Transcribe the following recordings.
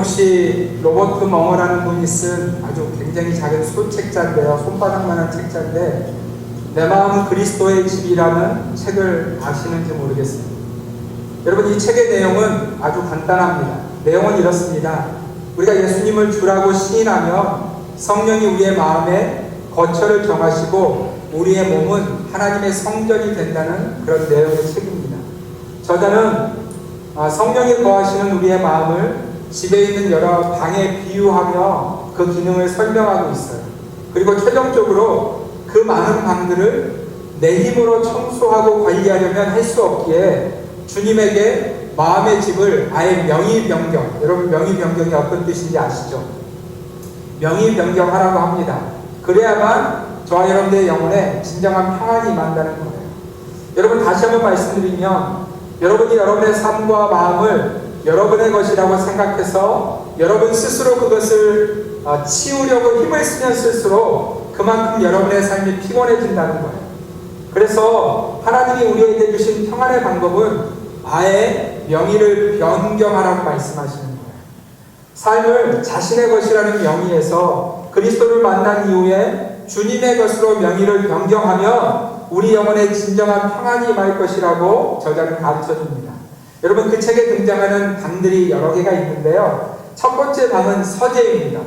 혹시 로버트 멍어라는 분이 쓴 아주 굉장히 작은 소책자인데요. 손바닥만한 책자인데 내 마음은 그리스도의 집이라는 책을 아시는지 모르겠습니다. 여러분, 이 책의 내용은 아주 간단합니다. 내용은 이렇습니다. 우리가 예수님을 주라고 시인하면 성령이 우리의 마음에 거처를 정하시고 우리의 몸은 하나님의 성전이 된다는 그런 내용의 책입니다. 저자는 성령이 거하시는 우리의 마음을 집에 있는 여러 방에 비유하며 그 기능을 설명하고 있어요. 그리고 최종적으로 그 많은 방들을 내 힘으로 청소하고 관리하려면 할 수 없기에 주님에게 마음의 집을 아예 명의 변경, 여러분 명의 변경이 어떤 뜻인지 아시죠? 명의 변경하라고 합니다. 그래야만 저와 여러분들의 영혼에 진정한 평안이 임한다는 거예요. 여러분, 다시 한번 말씀드리면 여러분이 여러분의 삶과 마음을 여러분의 것이라고 생각해서 여러분 스스로 그것을 치우려고 힘을 쓰면 쓸수록 그만큼 여러분의 삶이 피곤해진다는 거예요. 그래서 하나님이 우리에게 주신 평안의 방법은 아예 명의를 변경하라고 말씀하시는 거예요. 삶을 자신의 것이라는 명의에서 그리스도를 만난 이후에 주님의 것으로 명의를 변경하면 우리 영혼에 진정한 평안이 임할 것이라고 저자는 가르쳐줍니다. 여러분, 그 책에 등장하는 방들이 여러 개가 있는데요. 첫 번째 방은 서재입니다.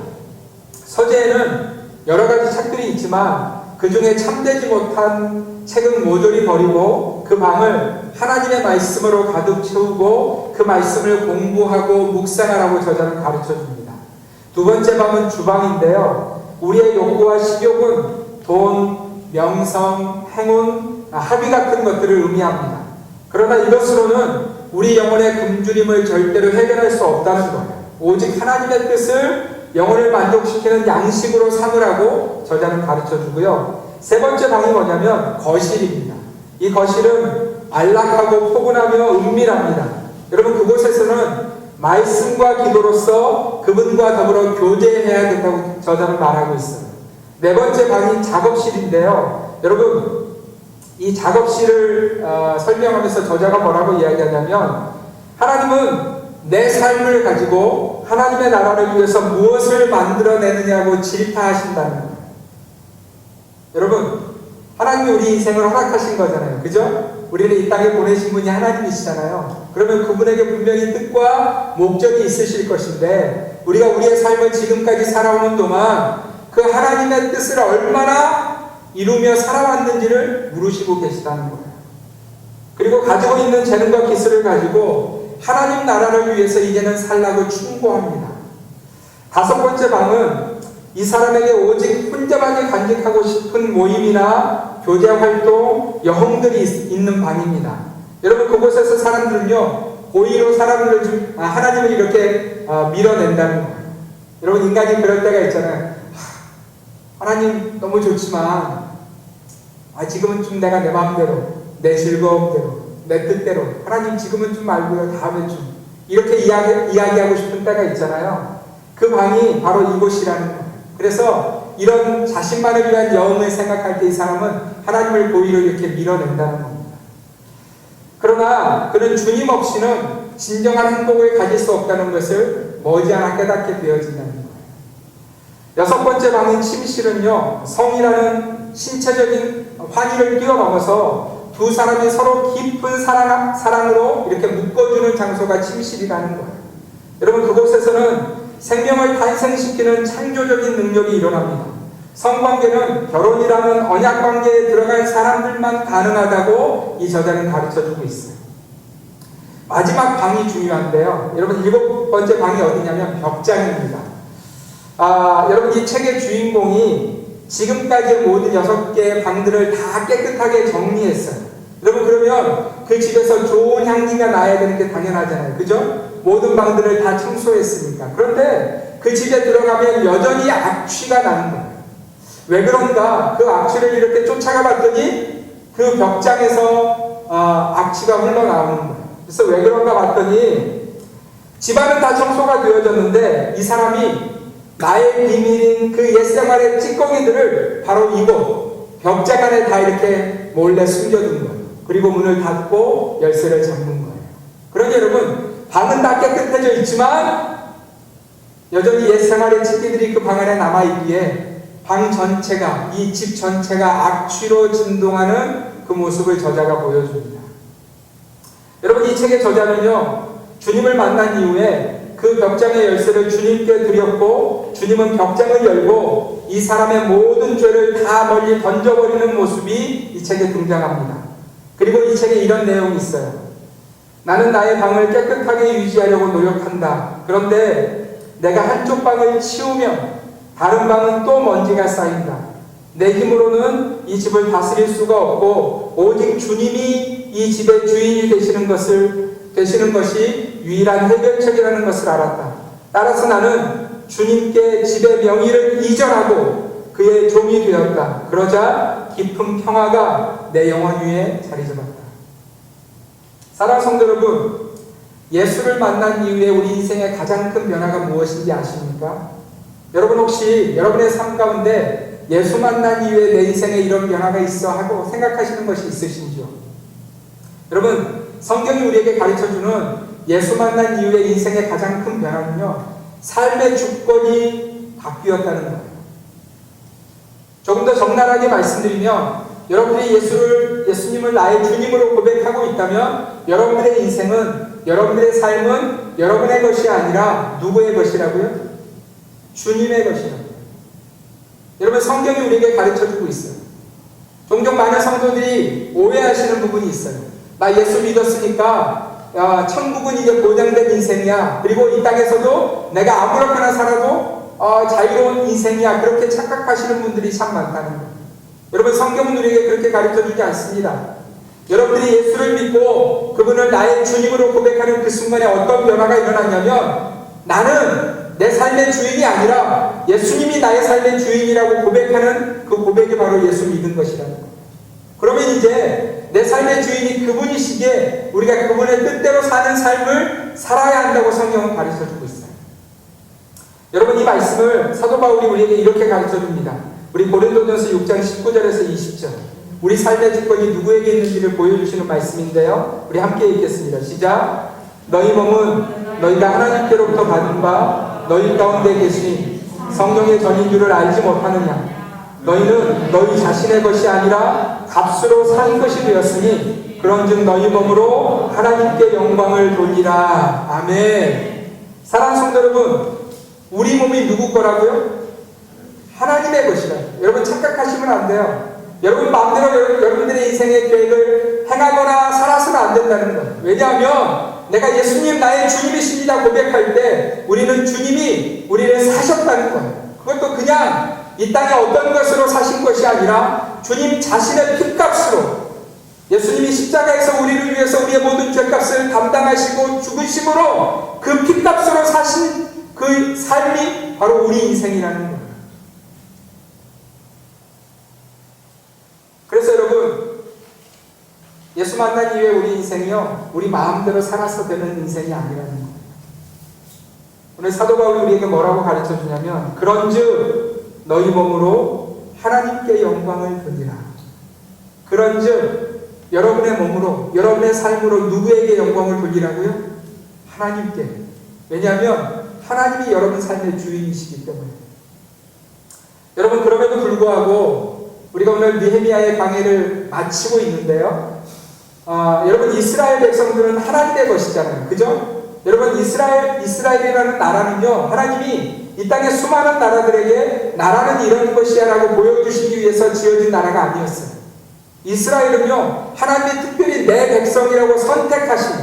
서재에는 여러 가지 책들이 있지만 그 중에 참되지 못한 책은 모조리 버리고 그 방을 하나님의 말씀으로 가득 채우고 그 말씀을 공부하고 묵상하라고 저자는 가르쳐줍니다. 두 번째 방은 주방인데요. 우리의 욕구와 식욕은 돈, 명성, 행운, 합의 같은 것들을 의미합니다. 그러나 이것으로는 우리 영혼의 굶주림을 절대로 해결할 수 없다는 거예요. 오직 하나님의 뜻을 영혼을 만족시키는 양식으로 삼으라고 저자는 가르쳐주고요. 세 번째 방이 뭐냐면 거실입니다. 이 거실은 안락하고 포근하며 은밀합니다. 여러분, 그곳에서는 말씀과 기도로서 그분과 더불어 교제해야 된다고 저자는 말하고 있어요. 네 번째 방이 작업실인데요. 여러분, 이 작업실을 설명하면서 저자가 뭐라고 이야기하냐면 하나님은 내 삶을 가지고 하나님의 나라를 위해서 무엇을 만들어내느냐고 질타하신다는 거예요. 여러분, 하나님이 우리 인생을 허락하신 거잖아요. 그죠? 우리를 이 땅에 보내신 분이 하나님이시잖아요. 그러면 그분에게 분명히 뜻과 목적이 있으실 것인데 우리가 우리의 삶을 지금까지 살아오는 동안 그 하나님의 뜻을 얼마나 이루며 살아왔는지를 물으시고 계시다는 거예요. 그리고 가지고 있는 재능과 기술을 가지고 하나님 나라를 위해서 이제는 살라고 충고합니다. 다섯 번째 방은 이 사람에게 오직 혼자만이 간직하고 싶은 모임이나 교제 활동, 여흥들이 있는 방입니다. 여러분, 그곳에서 사람들은요, 고의로 하나님을 이렇게 밀어낸다는 거예요. 여러분, 인간이 그럴 때가 있잖아요. 하나님 너무 좋지만 지금은 좀 내가 내 마음대로, 내 즐거움대로, 내 뜻대로, 하나님 지금은 좀 말고요, 다음에 좀 이렇게 이야기하고 싶은 때가 있잖아요. 그 방이 바로 이곳이라는 거예요. 그래서 이런 자신만을 위한 여흥을 생각할 때 이 사람은 하나님을 고의로 이렇게 밀어낸다는 겁니다. 그러나 그는 주님 없이는 진정한 행복을 가질 수 없다는 것을 머지않아 깨닫게 되어진다는 거예요. 여섯 번째 방인 침실은요, 성이라는 신체적인 환희를 뛰어넘어서 두 사람이 서로 깊은 사랑으로 이렇게 묶어주는 장소가 침실이라는 거예요. 여러분, 그곳에서는 생명을 탄생시키는 창조적인 능력이 일어납니다. 성관계는 결혼이라는 언약관계에 들어간 사람들만 가능하다고 이 저자는 가르쳐주고 있어요. 마지막 방이 중요한데요. 여러분, 일곱 번째 방이 어디냐면 벽장입니다. 여러분, 이 책의 주인공이 지금까지의 모든 6개의 방들을 다 깨끗하게 정리했어요. 여러분, 그러면 그 집에서 좋은 향기가 나야 되는 게 당연하잖아요. 그죠? 모든 방들을 다 청소했으니까. 그런데 그 집에 들어가면 여전히 악취가 나는 거예요. 왜 그런가? 그 악취를 이렇게 쫓아가 봤더니 그 벽장에서 악취가 흘러나오는 거예요. 그래서 왜 그런가 봤더니 집안은 다 청소가 되어졌는데 이 사람이 나의 비밀인 그 옛생활의 찌꺼기들을 바로 이곳 벽장 안에 다 이렇게 몰래 숨겨둔 거예요. 그리고 문을 닫고 열쇠를 잠근 거예요. 그러니 여러분, 방은 다 깨끗해져 있지만 여전히 옛 생활의 집기들이 그 방 안에 남아있기에 방 전체가, 이 집 전체가 악취로 진동하는 그 모습을 저자가 보여줍니다. 여러분, 이 책의 저자는요, 주님을 만난 이후에 그 벽장의 열쇠를 주님께 드렸고, 주님은 벽장을 열고 이 사람의 모든 죄를 다 멀리 던져버리는 모습이 이 책에 등장합니다. 그리고 이 책에 이런 내용이 있어요. 나는 나의 방을 깨끗하게 유지하려고 노력한다. 그런데 내가 한쪽 방을 치우면 다른 방은 또 먼지가 쌓인다. 내 힘으로는 이 집을 다스릴 수가 없고 오직 주님이 이 집의 주인이 되시는 것이 유일한 해결책이라는 것을 알았다. 따라서 나는 주님께 집의 명의를 이전하고 그의 종이 되었다. 그러자 깊은 평화가 내 영혼 위에 자리 잡았다. 사랑하는 성도 여러분, 예수를 만난 이후에 우리 인생의 가장 큰 변화가 무엇인지 아십니까? 여러분 혹시 여러분의 삶 가운데 예수 만난 이후에 내 인생에 이런 변화가 있어 하고 생각하시는 것이 있으신지요? 여러분, 성경이 우리에게 가르쳐주는 예수 만난 이후에 인생의 가장 큰 변화는요, 삶의 주권이 바뀌었다는 거예요. 조금 더 적나라하게 말씀드리면, 여러분들이 예수님을 나의 주님으로 고백하고 있다면 여러분들의 인생은, 여러분들의 삶은 여러분의 것이 아니라 누구의 것이라고요? 주님의 것이라고요. 여러분, 성경이 우리에게 가르쳐주고 있어요. 종종 많은 성도들이 오해하시는 부분이 있어요. 나 예수 믿었으니까 천국은 이제 보장된 인생이야. 그리고 이 땅에서도 내가 아무렇게나 살아도 자유로운 인생이야. 그렇게 착각하시는 분들이 참 많다는 거예요. 여러분, 성경은 우리에게 그렇게 가르쳐주지 않습니다. 여러분들이 예수를 믿고 그분을 나의 주님으로 고백하는 그 순간에 어떤 변화가 일어나냐면, 나는 내 삶의 주인이 아니라 예수님이 나의 삶의 주인이라고 고백하는 그 고백이 바로 예수 믿은 것이라는 거예요. 그러면 이제 내 삶의 주인이 그분이시기에 우리가 그분의 뜻대로 사는 삶을 살아야 한다고 성경은 가르쳐주고 있어요. 여러분, 이 말씀을 사도 바울이 우리에게 이렇게 가르쳐줍니다. 우리 고린도전서 6장 19절에서 20절, 우리 삶의 주권이 누구에게 있는지를 보여주시는 말씀인데요, 우리 함께 읽겠습니다. 시작. 너희 몸은 너희가 하나님께로부터 받은 바 너희 가운데 계시니 성령의 전인 줄을 알지 못하느냐. 너희는 너희 자신의 것이 아니라 값으로 산 것이 되었으니 그런즉 너희 몸으로 하나님께 영광을 돌리라. 아멘. 사랑하는 성도 여러분, 우리 몸이 누구 거라고요? 하나님의 것이라. 여러분, 착각하시면 안 돼요. 여러분 마음대로 여러분들의 인생의 계획을 행하거나 살아서는 안 된다는 거예요. 왜냐하면 내가 예수님 나의 주님이십니다 고백할 때 우리는 주님이 우리를 사셨다는 거예요. 그것도 그냥 이 땅에 어떤 것으로 사신 것이 아니라 주님 자신의 핏값으로, 예수님이 십자가에서 우리를 위해서 우리의 모든 죄값을 담당하시고 죽으심으로 그 핏값으로 사신 그 삶이 바로 우리 인생이라는 거예요. 그래서 여러분, 예수 만난 이후에 우리 인생이요, 우리 마음대로 살아서 되는 인생이 아니라는 거예요. 오늘 사도 바울이 우리에게 뭐라고 가르쳐 주냐면, 그런즉 너희 몸으로 하나님께 영광을 돌리라. 그런즉 여러분의 몸으로, 여러분의 삶으로 누구에게 영광을 돌리라고요? 하나님께. 왜냐하면 하나님이 여러분 삶의 주인이시기 때문에. 여러분, 그럼에도 불구하고 우리가 오늘 느헤미야의 강해를 마치고 있는데요, 여러분, 이스라엘 백성들은 하나님의 것이잖아요. 그죠? 여러분, 이스라엘이라는 나라는요, 하나님이 이 땅의 수많은 나라들에게 나라는 이런 것이야 라고 보여주시기 위해서 지어진 나라가 아니었어요. 이스라엘은요, 하나님이 특별히 내 백성이라고 선택하신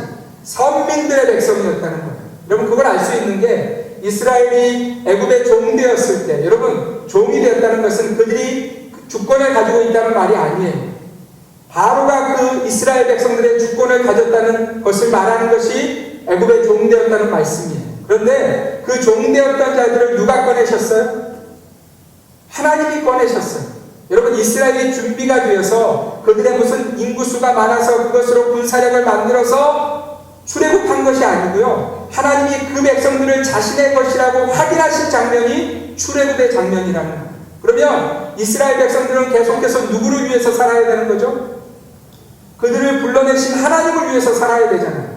선민들의 백성이었다는 거예요. 여러분, 그걸 알 수 있는 게, 이스라엘이 애굽의 종되었을 때, 여러분, 종이 되었다는 것은 그들이 주권을 가지고 있다는 말이 아니에요. 바로가 그 이스라엘 백성들의 주권을 가졌다는 것을 말하는 것이 애굽의 종되었다는 말씀이에요. 그런데 그 종되었던 자들을 누가 꺼내셨어요? 하나님이 꺼내셨어요. 여러분, 이스라엘이 준비가 되어서 그들의 무슨 인구수가 많아서 그것으로 군사력을 만들어서 출애굽한 것이 아니고요, 하나님이 그 백성들을 자신의 것이라고 확인하신 장면이 출애굽의 장면이라는 거예요. 그러면 이스라엘 백성들은 계속해서 누구를 위해서 살아야 되는 거죠? 그들을 불러내신 하나님을 위해서 살아야 되잖아요.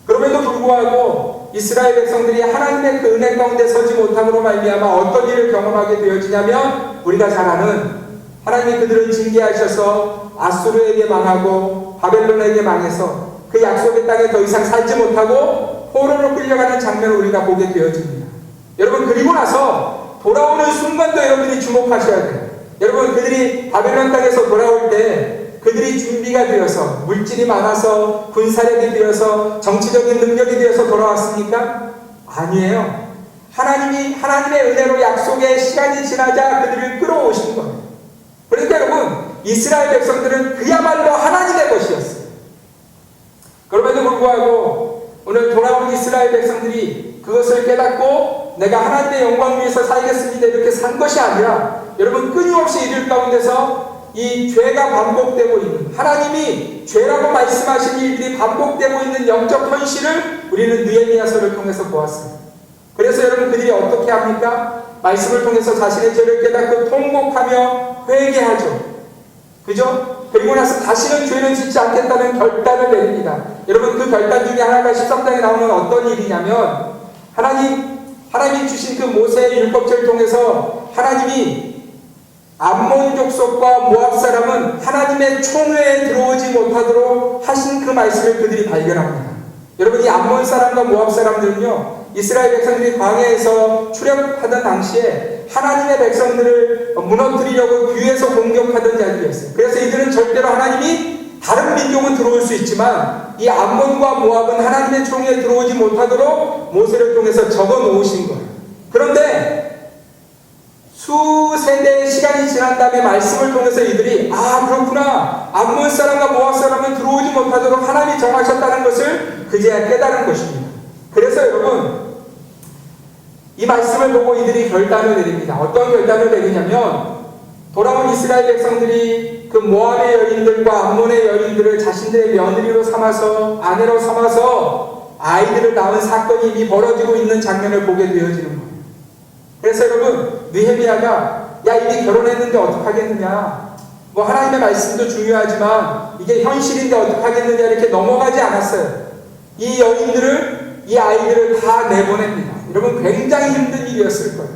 그럼에도 불구하고 이스라엘 백성들이 하나님의 그 은혜 가운데 서지 못함으로 말미암아 어떤 일을 경험하게 되어지냐면, 우리가 잘 아는 하나님이 그들을 징계하셔서 아수르에게 망하고 바벨론에게 망해서 그 약속의 땅에 더 이상 살지 못하고 포로로 끌려가는 장면을 우리가 보게 되어집니다. 여러분, 그리고 나서 돌아오는 순간도 여러분이 주목하셔야 돼요. 여러분, 그들이 바벨론 땅에서 돌아올 때 그들이 준비가 되어서, 물질이 많아서, 군사력이 되어서, 정치적인 능력이 되어서 돌아왔습니까? 아니에요. 하나님의 은혜로 약속의 시간이 지나자 그들을 끌어오신 거예요. 그러니까 여러분, 이스라엘 백성들은 그야말로 하나님의 것이었어요. 그럼에도 불구하고 오늘 돌아온 이스라엘 백성들이 그것을 깨닫고 내가 하나님의 영광 위해서 살겠습니다 이렇게 산 것이 아니라, 여러분, 끊임없이 이들 가운데서 이 죄가 반복되고 있는, 하나님이 죄라고 말씀하신 일들이 반복되고 있는 영적 현실을 우리는 느헤미야서를 통해서 보았습니다. 그래서 여러분, 그들이 어떻게 합니까? 말씀을 통해서 자신의 죄를 깨닫고 통곡하며 회개하죠. 그죠? 그리고 나서 다시는 죄를 짓지 않겠다는 결단을 내립니다. 여러분, 그 결단 중에 하나가 13장에 나오는 어떤 일이냐면, 하나님이 주신 그 모세의 율법제를 통해서 하나님이 암몬 족속과 모압 사람은 하나님의 총회에 들어오지 못하도록 하신 그 말씀을 그들이 발견합니다. 여러분, 이 암몬 사람과 모압 사람들은요, 이스라엘 백성들이 광야에서 출애굽하던 당시에 하나님의 백성들을 무너뜨리려고 뒤에서 공격하던 자들이었어요. 그래서 이들은 절대로 하나님이 다른 민족은 들어올 수 있지만 이 암몬과 모압은 하나님의 총회에 들어오지 못하도록 모세를 통해서 적어 놓으신 거예요. 그런데 수세대의 시간이 지난 다음에 말씀을 통해서 이들이 그렇구나, 암몬 사람과 모압 사람은 들어오지 못하도록 하나님이 정하셨다는 것을 그제야 깨달은 것입니다. 그래서 여러분, 이 말씀을 보고 이들이 결단을 내립니다. 어떤 결단을 내리냐면, 돌아온 이스라엘 백성들이 그 모압의 여인들과 암몬의 여인들을 자신들의 며느리로 삼아서, 아내로 삼아서 아이들을 낳은 사건이 이미 벌어지고 있는 장면을 보게 되어지는 거예요. 그래서 여러분, 느헤미야가 이미 결혼했는데 어떡하겠느냐, 하나님의 말씀도 중요하지만 이게 현실인데 어떡하겠느냐 이렇게 넘어가지 않았어요. 이 아이들을 다 내보냅니다. 여러분, 굉장히 힘든 일이었을 거예요.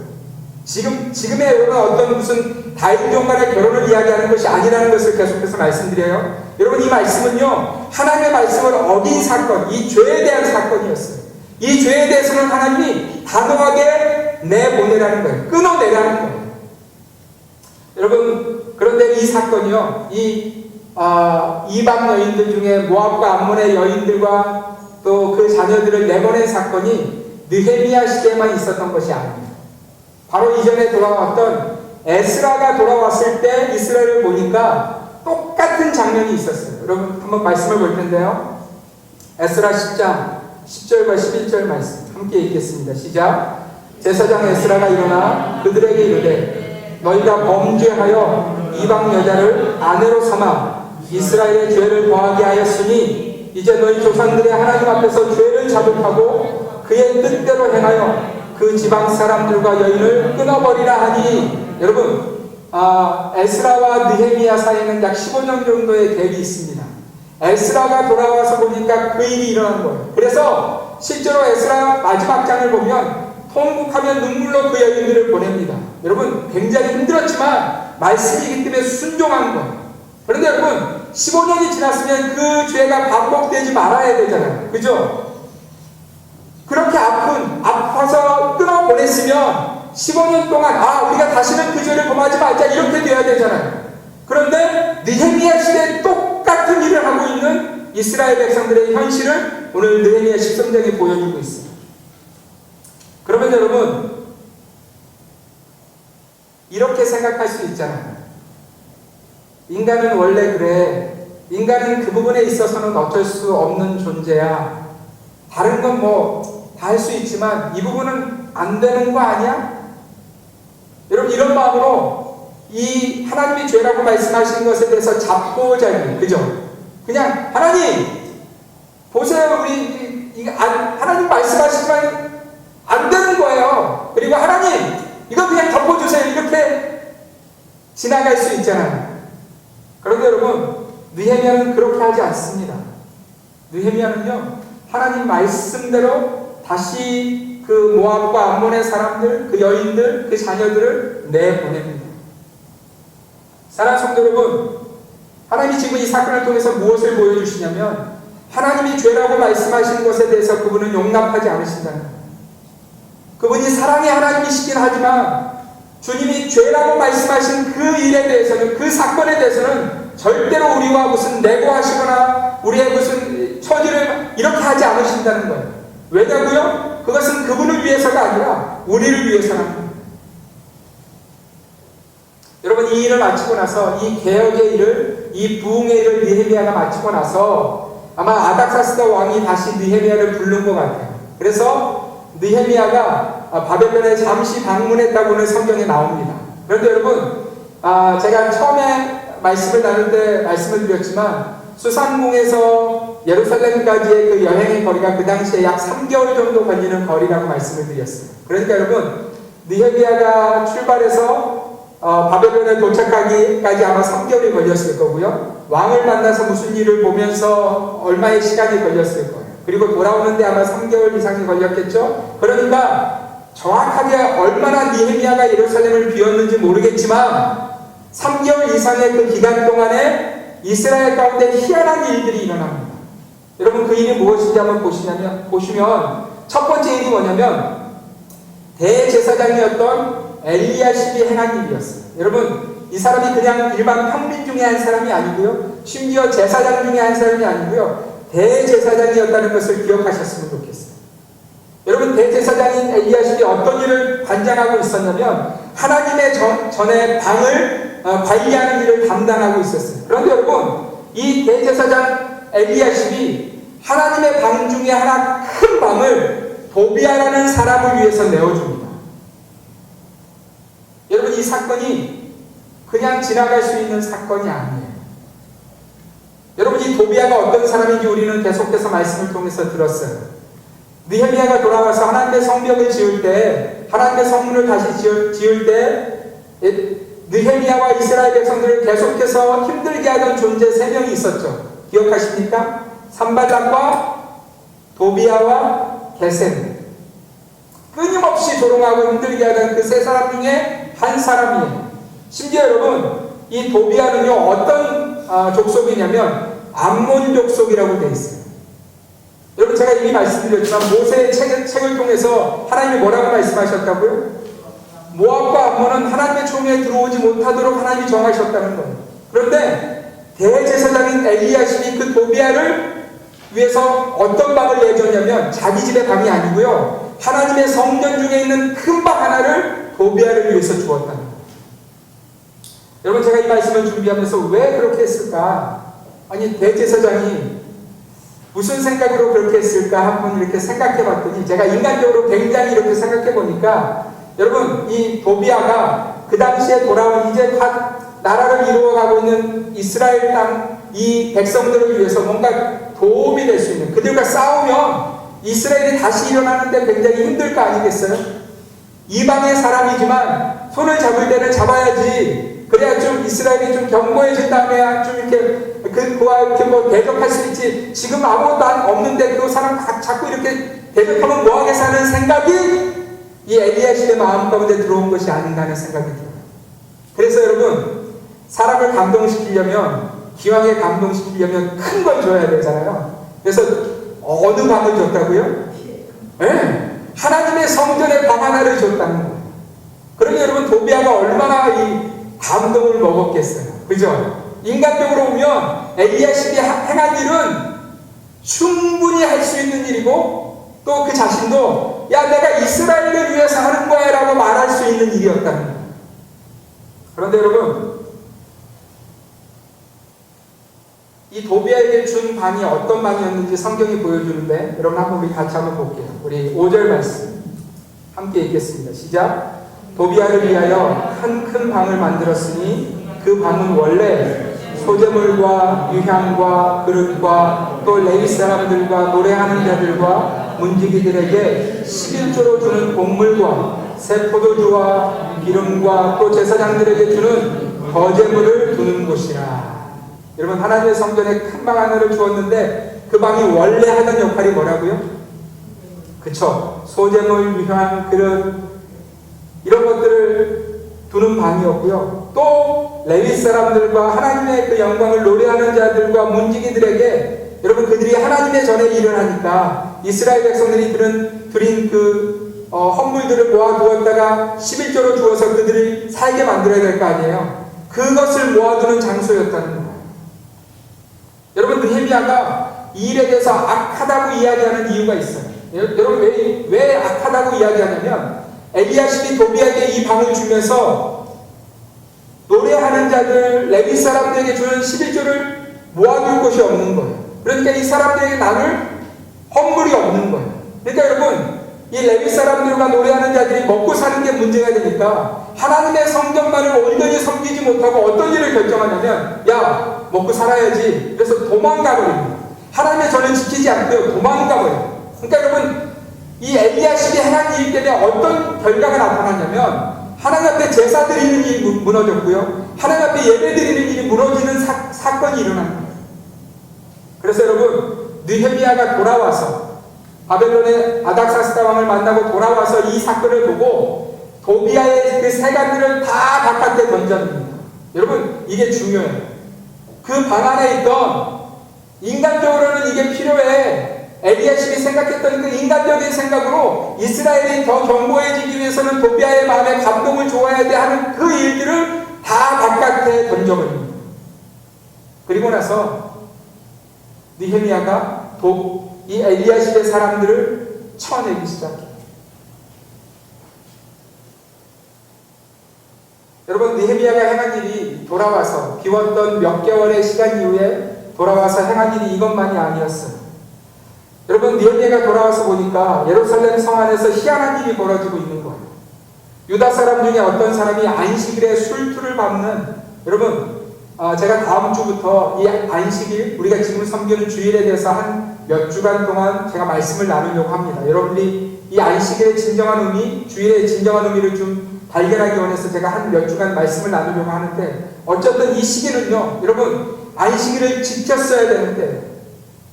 지금의 여러분, 어떤 무슨 다인종 간의 결혼을 이야기하는 것이 아니라는 것을 계속해서 말씀드려요. 여러분, 이 말씀은요, 하나님의 말씀을 어긴 사건, 이 죄에 대한 사건이었어요. 이 죄에 대해서는 하나님이 단호하게 내보내라는 거예요. 끊어내라는 거예요. 여러분, 그런데 이 사건이요, 이방 여인들 중에 모압과 암몬의 여인들과 또 그 자녀들을 내보낸 사건이 느헤미야 시대에만 있었던 것이 아닙니다. 바로 이전에 돌아왔던 에스라가 돌아왔을 때 이스라엘을 보니까 똑같은 장면이 있었어요. 여러분, 한번 말씀을 볼 텐데요. 에스라 10장 10절과 11절 말씀 함께 읽겠습니다. 시작. 제사장 에스라가 일어나 그들에게 이르되, 너희가 범죄하여 이방 여자를 아내로 삼아 이스라엘의 죄를 더하게 하였으니 이제 너희 조상들의 하나님 앞에서 죄를 자복하고 그의 뜻대로 행하여 그 지방 사람들과 여인을 끊어버리라 하니. 여러분, 에스라와 느헤미야 사이에는 약 15년 정도의 갭이 있습니다. 에스라가 돌아와서 보니까 그 일이 일어난 거예요. 그래서 실제로 에스라 마지막 장을 보면 통곡하며 눈물로 그 여인들을 보냅니다. 여러분, 굉장히 힘들었지만 말씀이기 때문에 순종한 거예요. 그런데 여러분, 15년이 지났으면 그 죄가 반복되지 말아야 되잖아요. 그죠? 그렇게 아파서 끊어보냈으면 15년 동안 우리가 다시는 그 죄를 범하지 말자 이렇게 돼야 되잖아요. 그런데 느헤미야 시대에 똑같은 일을 하고 있는 이스라엘 백성들의 현실을 오늘 느헤미야 13장에 보여주고 있습니다. 그러면 여러분, 이렇게 생각할 수 있잖아요. 인간은 원래 그래. 인간은 그 부분에 있어서는 어쩔 수 없는 존재야. 다른 건 다 할 수 있지만 이 부분은 안 되는 거 아니야? 여러분, 이런 마음으로 이 하나님이 죄라고 말씀하신 것에 대해서 잡고자 해요. 그죠? 그냥 하나님 보세요, 하나님 말씀하시지만 안 되는 거예요. 그리고 하나님 이거 그냥 덮어주세요, 이렇게 지나갈 수 있잖아요. 그런데 여러분, 느헤미야는 그렇게 하지 않습니다. 느헤미야는요, 하나님 말씀대로 다시 그 모압과 암몬의 사람들, 그 여인들, 그 자녀들을 내보냅니다. 사랑하는 성도 여러분, 하나님이 지금 이 사건을 통해서 무엇을 보여주시냐면 하나님이 죄라고 말씀하신 것에 대해서 그분은 용납하지 않으신다는 거예요. 그분이 사랑의 하나님이시긴 하지만 주님이 죄라고 말씀하신 그 일에 대해서는, 그 사건에 대해서는 절대로 우리와 무슨 내고하시거나 우리의 무슨 처지를 이렇게 하지 않으신다는 거예요. 왜냐고요? 그것은 그분을 위해서가 아니라 우리를 위해서라는 거예요. 여러분, 이 일을 마치고 나서, 이 개혁의 일을, 이 부흥의 일을 느헤미야가 마치고 나서 아마 아닥사스다 왕이 다시 느헤미야를 부른 것 같아요. 그래서 느헤미야가 바벨론에 잠시 방문했다고는 성경에 나옵니다. 그런데 여러분, 제가 처음에 말씀을 나눌 때 말씀을 드렸지만 수산궁에서 예루살렘까지의 그 여행의 거리가 그 당시에 약 3개월 정도 걸리는 거리라고 말씀을 드렸어요. 그러니까 여러분, 느헤미야가 출발해서 바벨론에 도착하기까지 아마 3개월이 걸렸을 거고요. 왕을 만나서 무슨 일을 보면서 얼마의 시간이 걸렸을 거예요. 그리고 돌아오는데 아마 3개월 이상이 걸렸겠죠. 그러니까 정확하게 얼마나 느헤미야가 예루살렘을 비웠는지 모르겠지만 3개월 이상의 그 기간 동안에 이스라엘 가운데 희한한 일들이 일어납니다. 여러분, 그 일이 무엇인지 한번 보시면 첫 번째 일이 뭐냐면 대제사장이었던 엘리야십이 행한 일이었어요. 여러분, 이 사람이 그냥 일반 평민 중에 한 사람이 아니고요, 심지어 제사장 중에 한 사람이 아니고요, 대제사장이었다는 것을 기억하셨으면 좋겠어요. 여러분, 대제사장인 엘리야십이 어떤 일을 관장하고 있었냐면 하나님의 전에 방을 관리하는 일을 담당하고 있었어요. 그런데 여러분, 이 대제사장 엘리야십이 하나님의 방 중에 하나 큰 방을 도비아라는 사람을 위해서 내어줍니다. 여러분, 이 사건이 그냥 지나갈 수 있는 사건이 아니에요. 여러분, 이 도비아가 어떤 사람인지 우리는 계속해서 말씀을 통해서 들었어요. 느헤미야가 돌아와서 하나님의 성벽을 지을 때, 하나님의 성문을 다시 지을 때 느헤미야와 이스라엘 백성들을 계속해서 힘들게 하던 존재 3명이 있었죠. 기억하십니까? 산발락과 도비아와 게셈. 끊임없이 조롱하고 힘들게 하던 그 3사람 중에 한 사람이에요. 심지어 여러분, 이 도비아는요, 어떤 족속이냐면 암몬 족속이라고 되어 있어요. 여러분, 제가 이미 말씀드렸지만 모세의 책을 통해서 하나님이 뭐라고 말씀하셨다고요? 모압과 암몬은 하나님의 총에 들어오지 못하도록 하나님이 정하셨다는 거예요. 그런데 대제사장인 엘리야십이 그 도비아를 위해서 어떤 방을 내줬냐면 자기 집의 방이 아니고요, 하나님의 성전 중에 있는 큰 방 하나를 도비아를 위해서 주었다는 거예요. 여러분, 제가 이 말씀을 준비하면서 왜 그렇게 했을까? 아니, 대제사장이 무슨 생각으로 그렇게 했을까 한번 이렇게 생각해 봤더니, 제가 인간적으로 굉장히 이렇게 생각해 보니까, 여러분, 이 도비아가 그 당시에 돌아온 이제 나라를 이루어가고 있는 이스라엘 땅 이 백성들을 위해서 뭔가 도움이 될 수 있는, 그들과 싸우면 이스라엘이 다시 일어나는데 굉장히 힘들 거 아니겠어요? 이방의 사람이지만 손을 잡을 때는 잡아야지, 그래야 좀 이스라엘이 좀 견고해진 다음에 좀 이렇게 그와 이렇게 뭐 대적할 수 있지. 지금 아무것도 없는데 그 사람 자꾸 이렇게 대적하면 뭐하게 사는 생각이 이 엘리야십의 마음 가운데 들어온 것이 아닌가 하는 생각이 들어요. 그래서 여러분, 사람을 감동시키려면, 기왕에 감동시키려면 큰 걸 줘야 되잖아요. 그래서 어느 방을 줬다고요? 네, 하나님의 성전의 방 하나를 줬다는 거예요. 그러니 여러분, 도비아가 얼마나 이 감동을 먹었겠어요. 그죠? 인간적으로 보면 엘리야십이 행한 일은 충분히 할 수 있는 일이고, 또 그 자신도 야, 내가 이스라엘을 위해서 하는 거야 라고 말할 수 있는 일이었다는 거예요. 그런데 여러분, 이 도비아에게 준 방이 어떤 방이었는지 성경이 보여주는데, 여러분 한번 우리 같이 한번 볼게요. 우리 5절 말씀 함께 읽겠습니다. 시작. 도비아를 위하여 큰 방을 만들었으니 그 방은 원래 소재물과 유향과 그릇과 또 레위 사람들과 노래하는 자들과 문지기들에게 11조로 주는 곡물과 새 포도주와 기름과 또 제사장들에게 주는 거제물을 두는 곳이라. 여러분, 하나님의 성전에 큰 방 하나를 주었는데 그 방이 원래 하던 역할이 뭐라고요? 그쵸? 소재물, 유향, 그릇 이런 것들을 두는 방이었고요. 또 레위 사람들과 하나님의 그 영광을 노래하는 자들과 문지기들에게 여러분 그들이 하나님의 전에 일을 하니까 이스라엘 백성들이 드린 그 헌물들을 모아두었다가 11조로 주어서 그들을 살게 만들어야 될 거 아니에요. 그것을 모아두는 장소였다는 거예요. 여러분 느헤미야가 이 일에 대해서 악하다고 이야기하는 이유가 있어요. 여러분 왜 악하다고 이야기하냐면 엘리야십이 도비에게 이 방을 주면서 노래하는 자들 레위 사람들에게 주는 11조를 모아둘 곳이 없는 거예요. 그러니까 이 사람들에게 나눌 헌물이 없는 거예요. 그러니까 여러분 이 레위 사람들과 노래하는 자들이 먹고 사는 게 문제가 되니까 하나님의 성전만을 온전히 섬기지 못하고 어떤 일을 결정하냐면 야 먹고 살아야지. 그래서 도망가버립니다. 하나님의 전을 지키지 않고요. 도망가버려요. 그러니까 여러분 이 엘리야십이 행한 일 때문에 어떤 결과가 나타나냐면 하나님 앞에 제사 드리는 일이 무너졌고요. 하나님 앞에 예배 드리는 일이 무너지는 사건이 일어난 거예요. 그래서 여러분 느헤미야가 돌아와서 바벨론의 아닥사스다 왕을 만나고 돌아와서 이 사건을 보고 도비아의 그 세간들을 다 바깥에 던져줍니다. 여러분 이게 중요해요. 그 방 안에 있던 인간적으로는 이게 필요해. 엘리야십이 생각했던 그 인간적인 생각으로 이스라엘이 더 견고해지기 위해서는 도비아의 마음에 감동을 줘야 돼 하는 그 일들을 다 바깥에 던져버립니다. 그리고 나서 느헤미야가 이 엘리야십의 사람들을 쳐내기 시작해요. 여러분 느헤미야가 행한 일이 돌아와서 비웠던 몇 개월의 시간 이후에 돌아와서 행한 일이 이것만이 아니었어요. 여러분 느헤미야가 돌아와서 보니까 예루살렘 성 안에서 희한한 일이 벌어지고 있는 거예요. 유다 사람 중에 어떤 사람이 안식일에 술투를 밟는 여러분 제가 다음 주부터 이 안식일 우리가 지금 섬기는 주일에 대해서 한 몇 주간 동안 제가 말씀을 나누려고 합니다. 여러분들이 이 안식일의 진정한 의미, 주일의 진정한 의미를 좀 발견하기 원해서 제가 한 몇 주간 말씀을 나누려고 하는데 어쨌든 이 시기는요 여러분 안식일을 지켰어야 되는데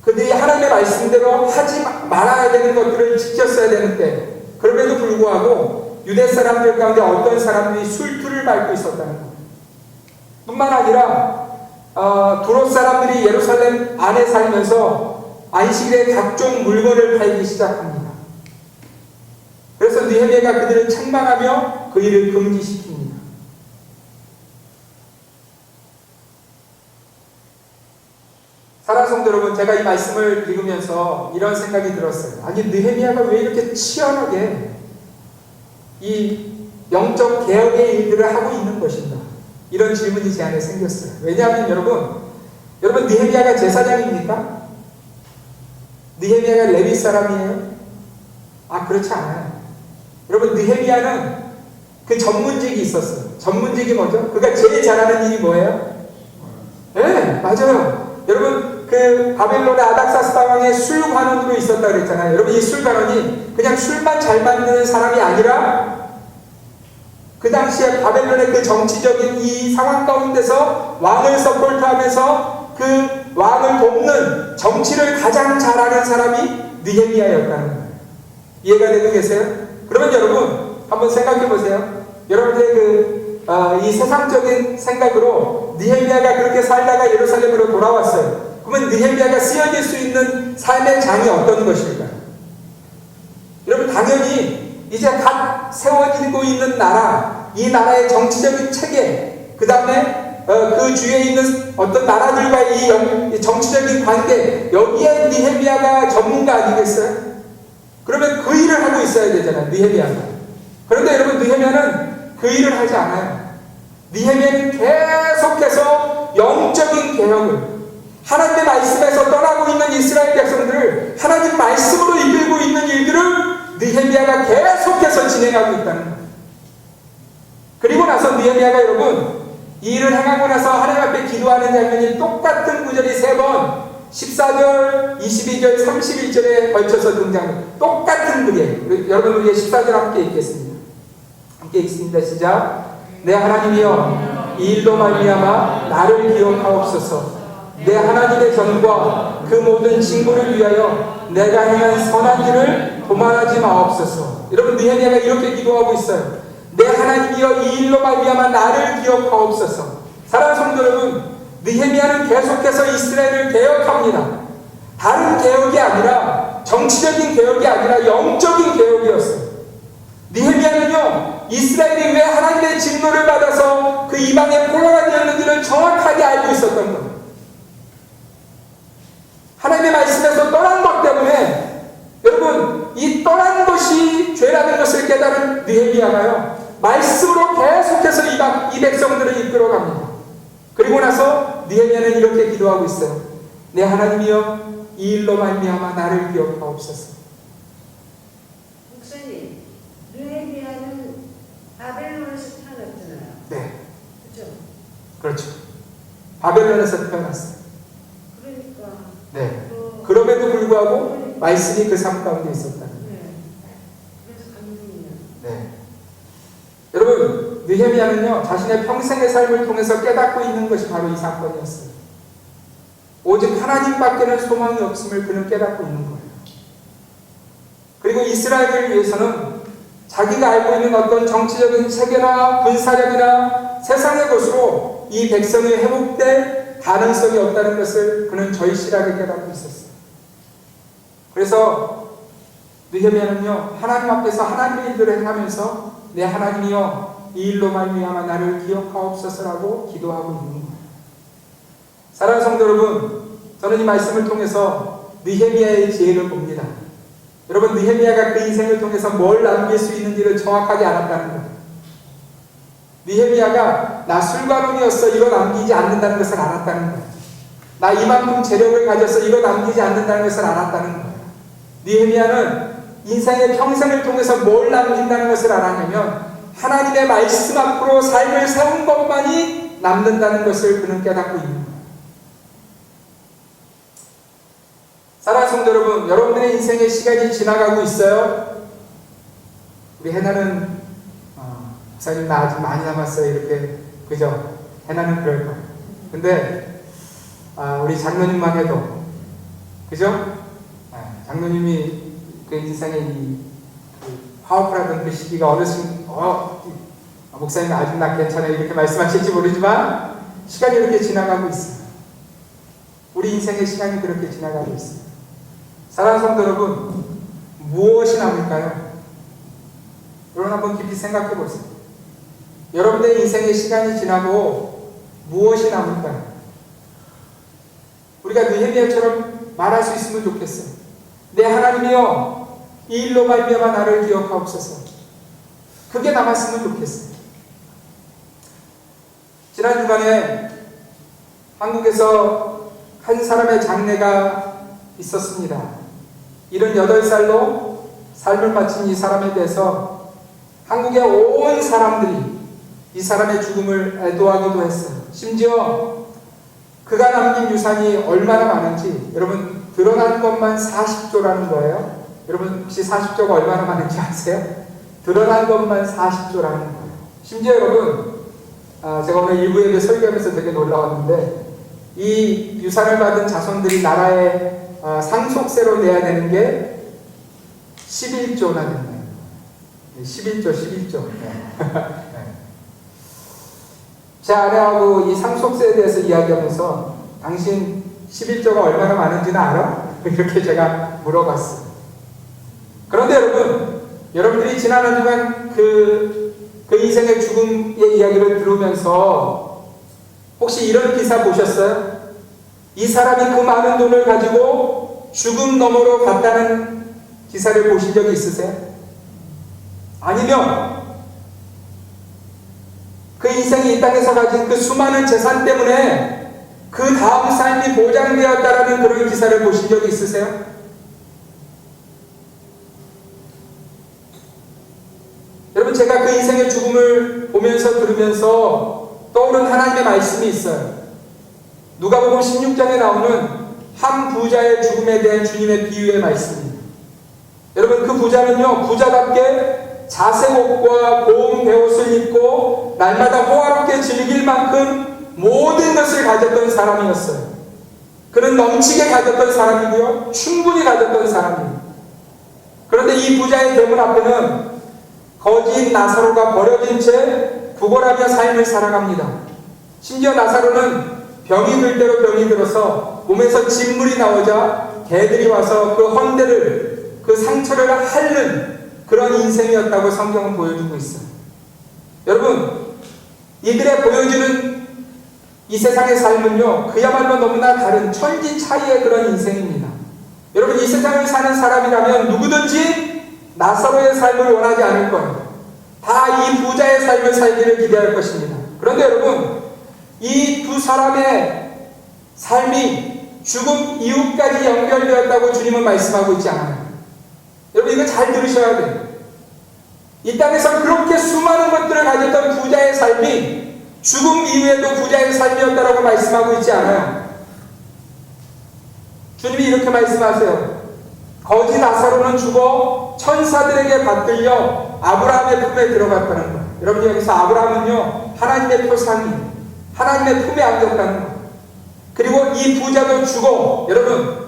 그들이 하나님의 말씀대로 하지 말아야 되는 것들을 지켰어야 되는데 그럼에도 불구하고 유대 사람들 가운데 어떤 사람들이 술투를 밟고 있었다는 거예요. 뿐만 아니라 두롯 사람들이 예루살렘 안에 살면서 안식일에 각종 물건을 팔기 시작합니다. 그래서 느헤미야가 그들을 책망하며 그 일을 금지시킵니다. 사랑하는 성도 여러분, 제가 이 말씀을 읽으면서 이런 생각이 들었어요. 아니 느헤미야가 왜 이렇게 치열하게 이 영적 개혁의 일들을 하고 있는 것인가? 이런 질문이 제 안에 생겼어요. 왜냐하면 여러분 느헤미야가 제사장입니까? 느헤미야가 레위 사람이에요? 그렇지 않아요. 여러분 느헤미야는 그 전문직이 있었어요. 전문직이 뭐죠? 그가 제일 잘하는 일이 뭐예요? 네, 맞아요. 여러분 그 바벨론의 아닥사스다 왕의 술관원으로 있었다 그랬잖아요. 여러분 이 술관원이 그냥 술만 잘 만드는 사람이 아니라 그 당시에 바벨론의 그 정치적인 이 상황 가운데서 왕을 서포트하면서 그 왕을 돕는 정치를 가장 잘하는 사람이 느헤미야였다는 거예요. 이해가 되고 계세요? 그러면 여러분 한번 생각해 보세요. 여러분들의 이 세상적인 생각으로 느헤미야가 그렇게 살다가 예루살렘으로 돌아왔어요. 그러면 느헤미야가 쓰여질 수 있는 삶의 장이 어떤 것일까요? 여러분 당연히 이제 갓 세워지고 있는 나라, 이 나라의 정치적인 체계, 그 다음에 그 주위에 있는 어떤 나라들과의 이 정치적인 관계, 여기에 느헤미야가 전문가 아니겠어요? 그러면 그 일을 하고 있어야 되잖아요, 느헤미야가. 그런데 여러분 느헤미야는 그 일을 하지 않아요. 느헤미야는 계속해서 영적인 개혁을, 하나님의 말씀에서 떠나고 있는 이스라엘 백성들을 하나님 말씀으로 이끌고 있는 일들을 느헤미야가 계속해서 진행하고 있다는 거예요. 그리고 나서 느헤미야가 여러분 이 일을 행하고 나서 하나님 앞에 기도하는 장면이 똑같은 구절이 3번 14절, 22절, 31절에 걸쳐서 등장합니다. 똑같은 글이에요. 여러분 우리의 14절 함께 읽겠습니다. 함께 읽습니다. 시작. 내 하나님이여 이 일로 말미암아 나를 기억하옵소서. 내 하나님의 전과 그 모든 친구를 위하여 내가 행한 선한 일을 도말하지 마옵소서. 여러분, 느헤미야가 이렇게 기도하고 있어요. 내 하나님이여, 이 일로 말미암아 나를 기억하옵소서. 사랑하는 성도 여러분, 느헤미야는 계속해서 이스라엘을 개혁합니다. 다른 개혁이 아니라, 정치적인 개혁이 아니라 영적인 개혁이었어요. 느헤미야는요, 이스라엘이 왜 하나님의 진노를 받아서 그 이방의 포로가 되었는지를 정확하게 알고 있었던 거예요. 하나님의 말씀에서 떠난 것 때문에, 여러분, 이 떠난 것이 죄라는 것을 깨달은 느헤미야가요, 말씀으로 계속해서 이 백성들을 이끌어갑니다. 그리고 나서 느헤미야는 이렇게 기도하고 있어요. 내 하나님이여, 이 일로 말미암아 나를 기억하옵소서. 목사님, 느헤미야는 바벨론에서 태어났잖아요. 네. 그죠? 그렇죠. 바벨론에서 태어났어요. 그러니까. 네. 그럼에도 불구하고 말씀이 그 삶 가운데 있었다는 거예요. 네. 그래서 감동이에요. 네. 여러분, 느헤미야는요, 자신의 평생의 삶을 통해서 깨닫고 있는 것이 바로 이 사건이었어요. 오직 하나님밖에는 소망이 없음을 그는 깨닫고 있는 거예요. 그리고 이스라엘을 위해서는 자기가 알고 있는 어떤 정치적인 체계나 군사력이나 세상의 것으로 이 백성이 회복될 가능성이 없다는 것을 그는 절실하게 깨닫고 있었어요. 그래서 느헤미야는요, 하나님 앞에서 하나님의 일들을 행하면서 내 하나님이여, 이 일로 말미암아 나를 기억하옵소서라고 기도하고 있는 거예요. 사랑하는 성도 여러분, 저는 이 말씀을 통해서 느헤미야의 지혜를 봅니다. 여러분, 느헤미야가 그 인생을 통해서 뭘 남길 수 있는지를 정확하게 알았다는 거예요. 느헤미야가 나 술관원이었어, 이거 남기지 않는다는 것을 알았다는 거예요. 나 이만큼 재력을 가져서 이거 남기지 않는다는 것을 알았다는 거예요. 느헤미야는 인생의 평생을 통해서 뭘 남긴다는 것을 알았냐면 하나님의 말씀 앞으로 삶을 세운 것만이 남는다는 것을 그는 깨닫고 있는 거예요. 사랑하는 성도 여러분, 여러분들의 인생의 시간이 지나가고 있어요. 우리 해나는 목사님 나 아직 많이 남았어요, 이렇게, 그죠? 해나는 그럴 거예요. 근데 우리 장로님만 해도, 그죠? 장로님이 그 인생의 이 파워풀하던 그 시기가 어느 순간 목사님 아직 나 괜찮아요 이렇게 말씀하실지 모르지만 시간이 이렇게 지나가고 있어요. 우리 인생의 시간이 그렇게 지나가고 있어요. 사랑하는 성도 여러분, 무엇이 남을까요? 여러분 한번 깊이 생각해 보세요. 여러분의 인생의 시간이 지나고 무엇이 남을까요? 우리가 느헤미야처럼 말할 수 있으면 좋겠어요. 내 하나님이여, 이 일로 말미암아 나를 기억하옵소서. 그게 남았으면 좋겠어요. 지난 주간에 한국에서 한 사람의 장례가 있었습니다. 78살로 삶을 마친 이 사람에 대해서 한국의 온 사람들이 이 사람의 죽음을 애도하기도 했어요. 심지어 그가 남긴 유산이 얼마나 많은지, 여러분 드러난 것만 40조라는 거예요. 여러분 혹시 40조가 얼마나 많은지 아세요? 드러난 것만 40조라는 거예요. 심지어 여러분, 제가 오늘 일부 예배 설교하면서 되게 놀라웠는데, 이 유산을 받은 자손들이 나라에 상속세로 내야 되는 게 11조나 된다. 11조. 제 아내하고 이 상속세에 대해서 이야기하면서 당신 11조가 얼마나 많은지는 알아? 이렇게 제가 물어봤어요. 그런데 여러분들이 지난 한 주간 그 인생의 죽음의 이야기를 들으면서 혹시 이런 기사 보셨어요? 이 사람이 그 많은 돈을 가지고 죽음 너머로 갔다는 기사를 보신 적이 있으세요? 아니면 그 인생이 이 땅에서 가진 그 수많은 재산 때문에 그 다음 삶이 보장되었다라는 그런 기사를 보신 적이 있으세요? 여러분, 제가 그 인생의 죽음을 보면서 들으면서 떠오른 하나님의 말씀이 있어요. 누가복음 16장에 나오는 한 부자의 죽음에 대한 주님의 비유의 말씀입니다. 여러분, 그 부자는요, 부자답게 자색 옷과 고운 베옷을 입고 날마다 호화롭게 즐길 만큼 모든 것을 가졌던 사람이었어요. 그는 넘치게 가졌던 사람이고요, 충분히 가졌던 사람입니다. 그런데 이 부자의 대문 앞에는 거진 나사로가 버려진 채 구걸하며 삶을 살아갑니다. 심지어 나사로는 병이 들 대로 병이 들어서 몸에서 진물이 나오자 개들이 와서 그 헌대를, 그 상처를 핥는 그런 인생이었다고 성경은 보여주고 있어요. 여러분, 이들의 보여주는 이 세상의 삶은요, 그야말로 너무나 다른 천지 차이의 그런 인생입니다. 여러분, 이 세상을 사는 사람이라면 누구든지 나사로의 삶을 원하지 않을 거예요. 다 이 부자의 삶을 살기를 기대할 것입니다. 그런데 여러분, 이 두 사람의 삶이 죽음 이후까지 연결되었다고 주님은 말씀하고 있지 않아요. 여러분, 이거 잘 들으셔야 돼요. 이 땅에서 그렇게 수많은 것들을 가졌던 부자의 삶이 죽음 이후에도 부자의 삶이었다라고 말씀하고 있지 않아요. 주님이 이렇게 말씀하세요. 거지 나사로는 죽어 천사들에게 받들려 아브라함의 품에 들어갔다는 거예요. 여러분, 여기서 아브라함은요, 하나님의 표상이에요. 하나님의 품에 안겼다는 거예요. 그리고 이 부자도 죽어. 여러분,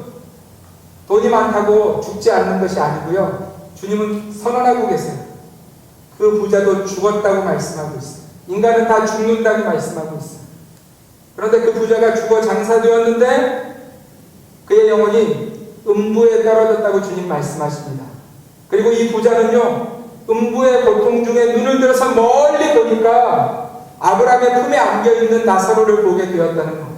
돈이 많다고 죽지 않는 것이 아니고요, 주님은 선언하고 계세요. 그 부자도 죽었다고 말씀하고 있어요. 인간은 다 죽는다고 말씀하고 있어요. 그런데 그 부자가 죽어 장사되었는데 그의 영혼이 음부에 떨어졌다고 주님 말씀하십니다. 그리고 이 부자는요, 음부의 고통 중에 눈을 들어서 멀리 보니까 아브라함의 품에 안겨있는 나사로를 보게 되었다는 겁니다.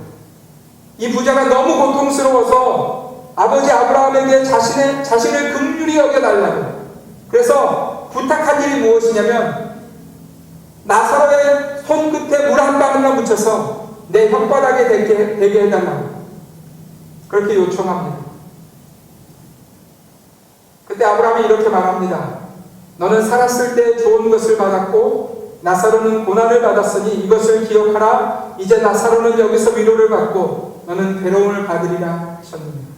이 부자가 너무 고통스러워서 아버지 아브라함에게 자신을 긍휼히 여겨달라고, 그래서 부탁한 일이 무엇이냐면 나사로의 손끝에 물 한 방울만 묻혀서 내 혓바닥에 대게 해달라고 그렇게 요청합니다. 그때 아브라함이 이렇게 말합니다. 너는 살았을 때 좋은 것을 받았고 나사로는 고난을 받았으니 이것을 기억하라. 이제 나사로는 여기서 위로를 받고 너는 괴로움을 받으리라 하셨습니다.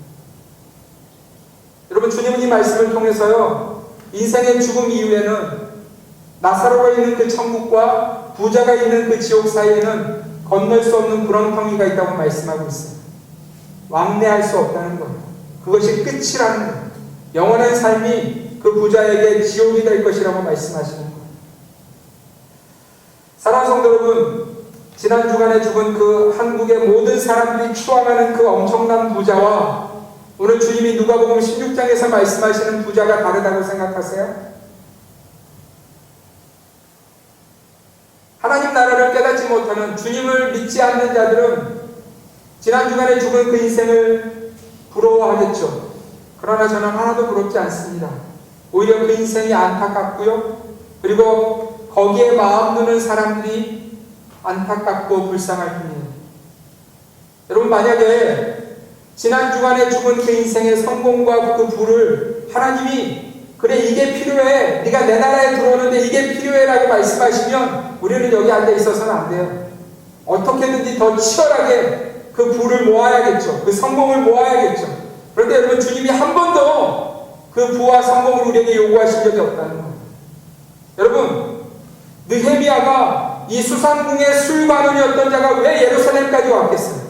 여러분, 주님은 이 말씀을 통해서요, 인생의 죽음 이후에는 나사로가 있는 그 천국과 부자가 있는 그 지옥 사이에는 건널 수 없는 구렁텅이가 있다고 말씀하고 있어요. 왕래할 수 없다는 거예요. 그것이 끝이라는 거예요. 영원한 삶이 그 부자에게 지옥이 될 것이라고 말씀하시는 거예요. 사랑하는 성도 여러분, 지난 주간에 죽은 그 한국의 모든 사람들이 추앙하는 그 엄청난 부자와 오늘 주님이 누가복음 16장에서 말씀하시는 부자가 다르다고 생각하세요? 하나님 나라를 깨닫지 못하는, 주님을 믿지 않는 자들은 지난 주간에 죽은 그 인생을 부러워하겠죠. 그러나 저는 하나도 부럽지 않습니다. 오히려 그 인생이 안타깝고요, 그리고 거기에 마음 두는 사람들이 안타깝고 불쌍할 뿐이에요. 여러분, 만약에 지난 주간에 죽은 그 인생의 성공과 그 부를 하나님이 그래 이게 필요해, 네가 내 나라에 들어오는데 이게 필요해 라고 말씀하시면 우리는 여기 앉아 있어서는 안 돼요. 어떻게든지 더 치열하게 그 부를 모아야겠죠. 그 성공을 모아야겠죠. 그런데 여러분, 주님이 한 번도 그 부와 성공을 우리에게 요구하신 적이 없다는 거예요. 여러분, 느헤미야가 이 수상궁의 술관원이었던 자가 왜 예루살렘까지 왔겠어요?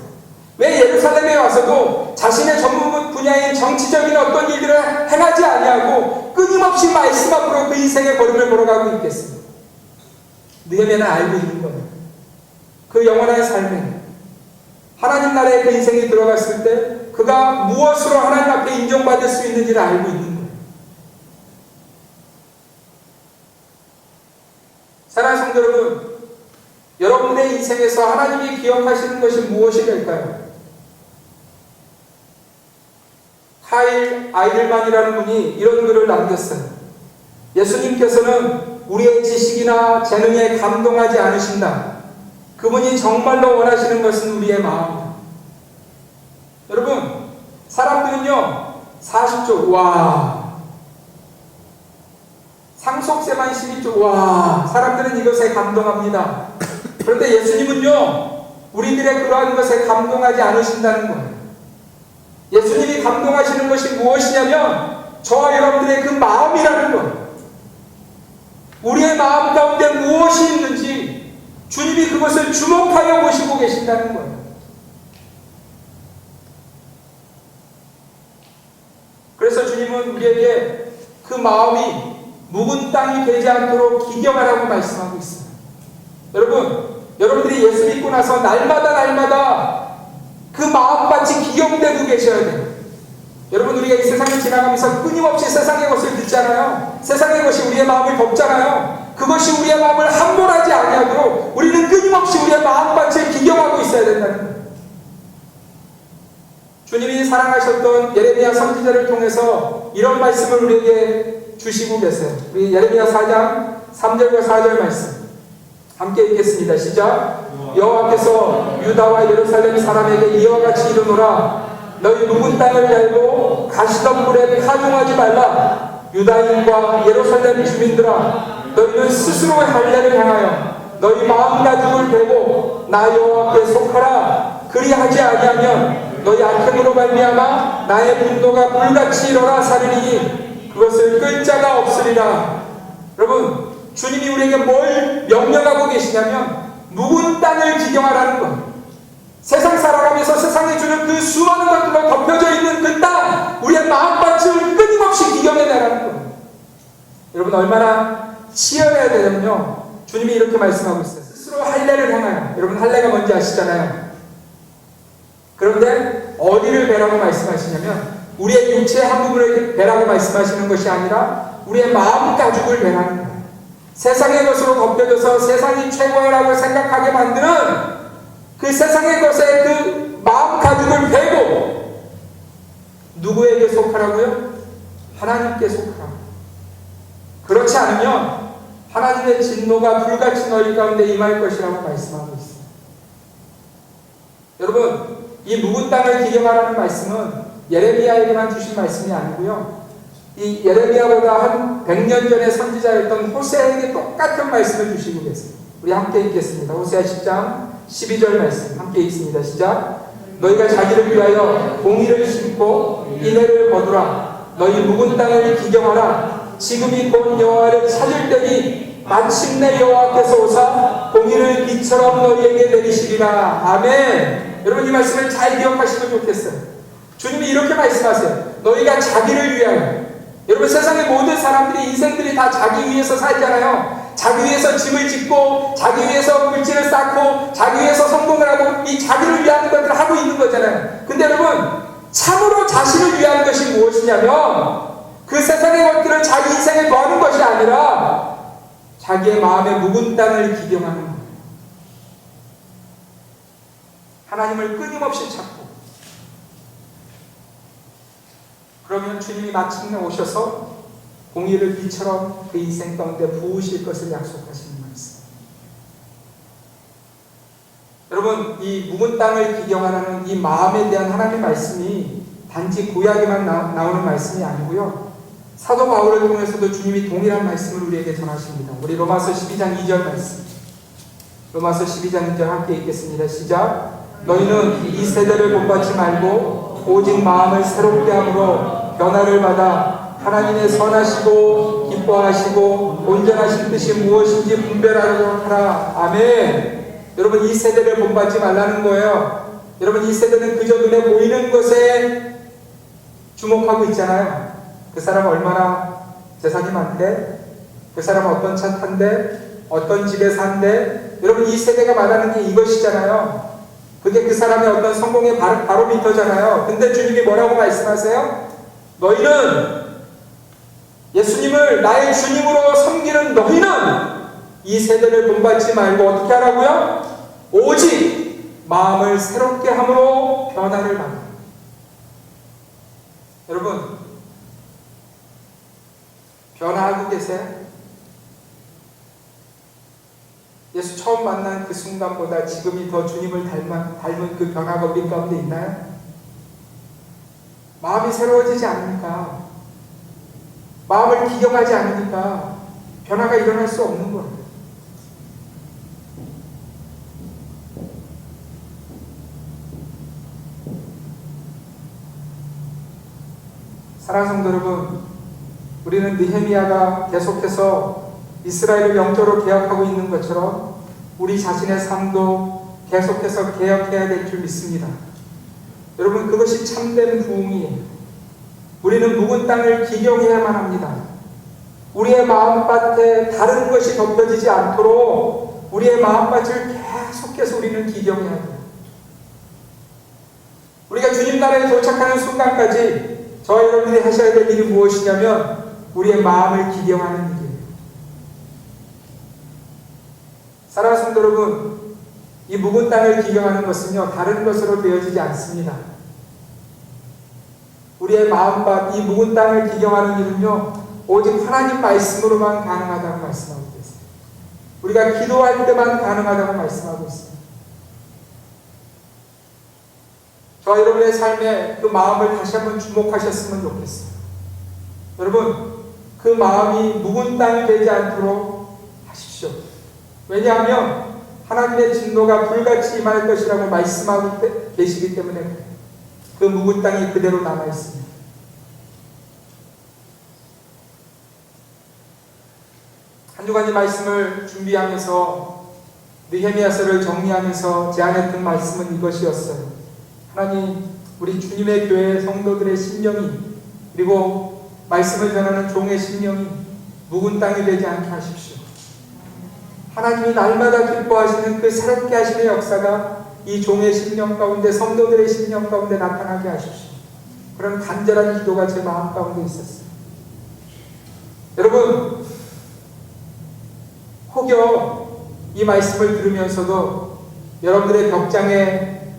왜 예루살렘에 와서도 자신의 전문 분야인 정치적인 어떤 일들을 행하지 아니하고 끊임없이 말씀 앞으로 그 인생의 걸음을 걸어가고 있겠어요? 느헤미야는 알고 있는 거예요. 그 영원한 삶에 하나님 나라에 그 인생이 들어갔을 때 그가 무엇으로 하나님 앞에 인정받을 수 있는지를 알고 있는 거예요. 사랑하는 성도 여러분, 여러분의 인생에서 하나님이 기억하시는 것이 무엇이 될까요? 카일 아이들만이라는 분이 이런 글을 남겼어요. 예수님께서는 우리의 지식이나 재능에 감동하지 않으신다. 그분이 정말로 원하시는 것은 우리의 마음이다. 여러분, 사람들은요 40조 와, 상속세만 12조 와, 사람들은 이것에 감동합니다. 그런데 예수님은요 우리들의 그러한 것에 감동하지 않으신다는 거예요. 예수님이 감동하시는 것이 무엇이냐면 저와 여러분들의 그 마음이라는 거예요. 우리의 마음 가운데 무엇이 있는지 주님이 그것을 주목하여 보시고 계신다는 거예요. 그래서 주님은 우리에게 그 마음이 묵은 땅이 되지 않도록 기경하라고 말씀하고 있어요. 여러분들이 예수 믿고 나서 날마다 그 마음밭이 기경되고 계셔야 돼요. 여러분, 우리가 이 세상을 지나가면서 끊임없이 세상의 것을 듣잖아요. 세상의 것이 우리의 마음을 덮잖아요. 그것이 우리의 마음을 함몰하지 아니하도록 우리는 끊임없이 우리의 마음밭을 기경하고 있어야 된다는 거예요. 주님이 사랑하셨던 예레미야 선지자를 통해서 이런 말씀을 우리에게 주시고 계세요. 우리 예레미야 4장 3절과 4절 말씀 함께 읽겠습니다. 시작. 여호와께서 유다와 예루살렘 사람에게 이와 같이 이르노라. 너희 묵은 땅을 갈고 가시덤불에 파종하지 말라. 유다인과 예루살렘 주민들아, 너희는 스스로의 할례를 향하여 너희 마음 가죽을 베고 나 여호와께 속하라. 그리하지 아니하면 너희 악행으로 말미암아 나의 분노가 불같이 일어나 사르리니 그것을 끌 자가 없으리라. 여러분, 주님이 우리에게 뭘 명령하고 계시냐면 묵은 땅을 기경하라는 거예요. 세상 살아가면서 세상에 주는 그 수많은 것들로 덮여져 있는 그 땅, 우리의 마음밭을 끊임없이 기경해내라는 거예요. 여러분, 얼마나 치열해야 되냐면요, 주님이 이렇게 말씀하고 있어요. 스스로 할례를 향하여. 여러분, 할례가 뭔지 아시잖아요. 그런데 어디를 베라고 말씀하시냐면 우리의 육체의 한 부분을 베라고 말씀하시는 것이 아니라 우리의 마음 가죽을 베라는 거예요. 세상의 것으로 덮여져서 세상이 최고라고 생각하게 만드는 그 세상의 것에 그 마음 가죽을 베고 누구에게 속하라고요? 하나님께 속하라고. 그렇지 않으면 하나님의 진노가 불같이 너희 가운데 임할 것이라고 말씀하고 있습니다. 여러분, 이 묵은 땅을 기경하라는 말씀은 예레미야에게만 주신 말씀이 아니고요, 이 예레미야보다 한 100년 전에 선지자였던 호세아에게 똑같은 말씀을 주시고 계세요. 우리 함께 읽겠습니다. 호세아 10장 12절 말씀 함께 읽습니다. 시작. 너희가 자기를 위하여 공의를 심고 인애를 거두라. 너희 묵은 땅을 기경하라. 지금이 곧 여호와를 찾을 때니 마침내 여호와께서 오사 공의를 비처럼 너희에게 내리시리라. 아멘. 여러분, 이 말씀을 잘 기억하시면 좋겠어요. 주님이 이렇게 말씀하세요. 너희가 자기를 위하여. 여러분, 세상의 모든 사람들이, 인생들이 다 자기 위해서 살잖아요. 자기 위해서 집을 짓고, 자기 위해서 물질을 쌓고, 자기 위해서 성공을 하고, 이 자기를 위하는 것들을 하고 있는 거잖아요. 근데 여러분, 참으로 자신을 위하는 것이 무엇이냐면 그 세상의 것들을 자기 인생에 거는 것이 아니라 자기의 마음의 묵은 땅을 기경하는 거예요. 하나님을 끊임없이 찾고, 그러면 주님이 마침내 오셔서 공의를 비처럼 그 인생 가운데 부으실 것을 약속하시는 말씀. 여러분, 이 묵은 땅을 기경하라는 이 마음에 대한 하나님의 말씀이 단지 구약에만 나오는 말씀이 아니고요, 사도 바울을 통해서도 주님이 동일한 말씀을 우리에게 전하십니다. 우리 로마서 12장 2절 말씀, 로마서 12장 2절 함께 읽겠습니다. 시작. 너희는 이 세대를 본받지 말고 오직 마음을 새롭게 함으로 변화를 받아 하나님의 선하시고 기뻐하시고 온전하신 뜻이 무엇인지 분별하도록 하라. 아멘. 여러분, 이 세대를 본받지 말라는 거예요. 여러분, 이 세대는 그저 눈에 보이는 것에 주목하고 있잖아요. 그 사람 얼마나 재산이 많대? 그 사람 어떤 차 탄대? 어떤 집에 산대? 여러분, 이 세대가 말하는 게 이것이잖아요. 그게 그 사람의 어떤 성공의 바로미터잖아요. 근데 주님이 뭐라고 말씀하세요? 너희는, 예수님을 나의 주님으로 섬기는 너희는 이 세대를 본받지 말고 어떻게 하라고요? 오직 마음을 새롭게 함으로 변화를 받는. 여러분, 변화하고 계세요? 예수 처음 만난 그 순간보다 지금이 더 주님을 닮은 그 변화가 우리 가운데 있나요? 마음이 새로워지지 않으니까, 마음을 기경하지 않으니까 변화가 일어날 수 없는 거예요. 사랑하는 성도 여러분, 우리는 느헤미야가 계속해서 이스라엘을 영적으로 개혁하고 있는 것처럼 우리 자신의 삶도 계속해서 개혁해야 될 줄 믿습니다. 여러분, 그것이 참된 부흥이에요. 우리는 묵은 땅을 기경해야만 합니다. 우리의 마음밭에 다른 것이 덮여지지 않도록 우리의 마음밭을 계속해서 우리는 기경해야 합니다. 우리가 주님 나라에 도착하는 순간까지 저와 여러분들이 하셔야 될 일이 무엇이냐면 우리의 마음을 기경하는 일이에요. 사랑하는 성도 여러분, 이 묵은 땅을 기경하는 것은요 다른 것으로 되어지지 않습니다. 우리의 마음밭, 이 묵은 땅을 기경하는 일은요 오직 하나님 말씀으로만 가능하다고 말씀하고 있습니다. 우리가 기도할 때만 가능하다고 말씀하고 있습니다. 저와 여러분의 삶에 그 마음을 다시 한번 주목하셨으면 좋겠어요. 여러분, 그 마음이 묵은 땅이 되지 않도록 하십시오. 왜냐하면 하나님의 진노가 불같이 임할 것이라고 말씀하고 계시기 때문에 그 묵은 땅이 그대로 남아있습니다. 한 주간 이 말씀을 준비하면서 느헤미야서를 정리하면서 제 안에 든 말씀은 이것이었어요. 하나님, 우리 주님의 교회 성도들의 심령이 그리고 말씀을 전하는 종의 심령이 묵은 땅이 되지 않게 하십시오. 하나님이 날마다 기뻐하시는 그 새롭게 하시는 역사가 이 종의 심령 가운데 성도들의 심령 가운데 나타나게 하십시오. 그런 간절한 기도가 제 마음 가운데 있었어요. 여러분, 혹여 이 말씀을 들으면서도 여러분들의 벽장에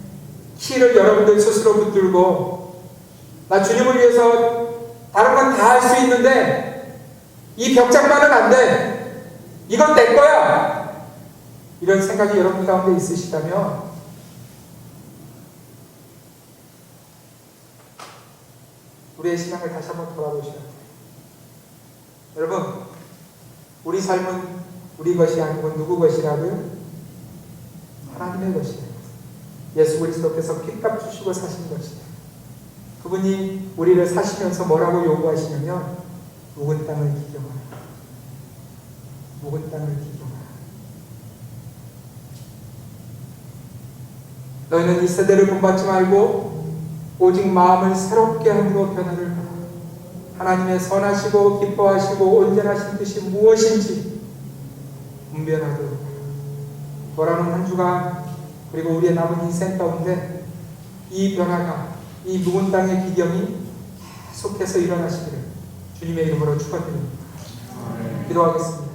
키를 여러분들 스스로 붙들고 나 주님을 위해서 다른 건 다 할 수 있는데 이 벽장만은 안 돼. 이건 내 거야. 이런 생각이 여러분 가운데 있으시다면 우리의 신앙을 다시 한번 돌아보셔야 돼요. 여러분, 우리 삶은 우리 것이 아니고 누구 것이라고요? 하나님의 것이에요. 예수 그리스도께서 핏값 주시고 사신 것이에요. 그분이 우리를 사시면서 뭐라고 요구하시냐면 묵은 땅을 기경하라. 묵은 땅을 기경하라. 너희는 이 세대를 본받지 말고 오직 마음을 새롭게 함으로 변화를 하라. 하나님의 선하시고 기뻐하시고 온전하신 뜻이 무엇인지 분별하도록 돌아오는 한 주간 그리고 우리의 남은 인생 가운데 이 변화가 이 묵은 땅의 기경이 계속해서 일어나시기를 주님의 이름으로 축원드립니다. 기도하겠습니다.